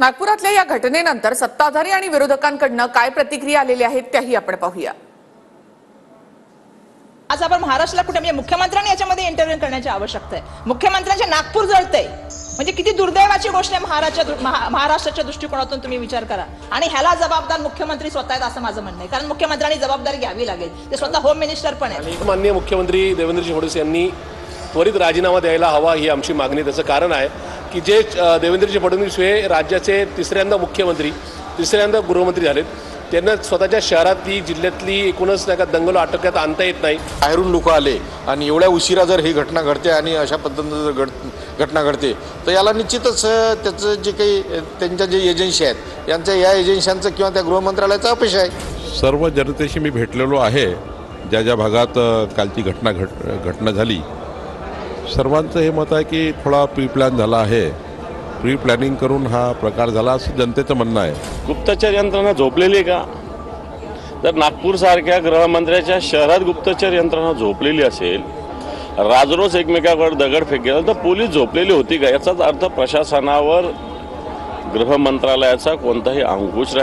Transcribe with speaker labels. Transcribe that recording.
Speaker 1: नागपुरातल्या या घटनेनंतर सत्ताधारी आणि विरोधकांकडून काय प्रतिक्रिया आलेल्या आहेत त्याही आपण पाहूया।
Speaker 2: आज आपण महाराष्ट्राला कुठे म्हणजे मुख्यमंत्र्यांनी याच्यामध्ये इंटरव्ह्यू करण्याची आवश्यकता आहे। मुख्यमंत्र्यांचे नागपूर जळतंय म्हणजे किती दुर्दैवाची गोष्ट आहे। महाराष्ट्राच्या दृष्टिकोनातून तुम्ही विचार करा आणि ह्याला जबाबदार मुख्यमंत्री स्वतः आहेत असं माझं म्हणणं आहे, कारण मुख्यमंत्र्यांनी जबाबदारी घ्यावी लागेल। ते स्वतः होम मिनिस्टर पण आहेत।
Speaker 3: माननीय मुख्यमंत्री देवेंद्रजी फडणवीस यांनी त्वरित राजीनामा द्यायला हवा ही आमची मागणी। त्याचं कारण आहे की जे देवेंद्रजी फडणवीस हे राज्याचे तिसऱ्यांदा मुख्यमंत्री, तिसऱ्यांदा गृहमंत्री झालेत, त्यांना स्वतःच्या शहरातली जिल्ह्यातली एकूणच नाही का दंगल आटोक्यात आणता येत नाही।
Speaker 4: बाहेरून लोक आले आणि एवढ्या उशिरा जर ही घटना घडते आणि अशा पद्धतीनं जर घटना घडते तर याला निश्चितच त्याचं जे काही त्यांच्या जे एजन्सी आहेत यांच्या या एजन्सींचं किंवा त्या गृहमंत्रालयाचा अपयश आहे।
Speaker 5: सर्व जनतेशी मी भेटलेलो आहे। ज्या ज्या भागात कालची घटना झाली सर्वांचं हे मत आहे की थोडा प्री प्लॅन झाला आहे, प्री प्लॅनिंग करून हा प्रकार झाला असं जनतेचं म्हणणं आहे।
Speaker 6: गुप्तचर यंत्रणा झोपलेली का? जर नागपूरसारख्या गृहमंत्र्याच्या शहरात गुप्तचर यंत्रणा झोपलेली असेल, राजरोज एकमेकांवर दगडफेक केला तर पोलीस झोपलेली होती का? याचाच अर्थ प्रशासनावर गृह मंत्रालयाचा कोणताही अंकुश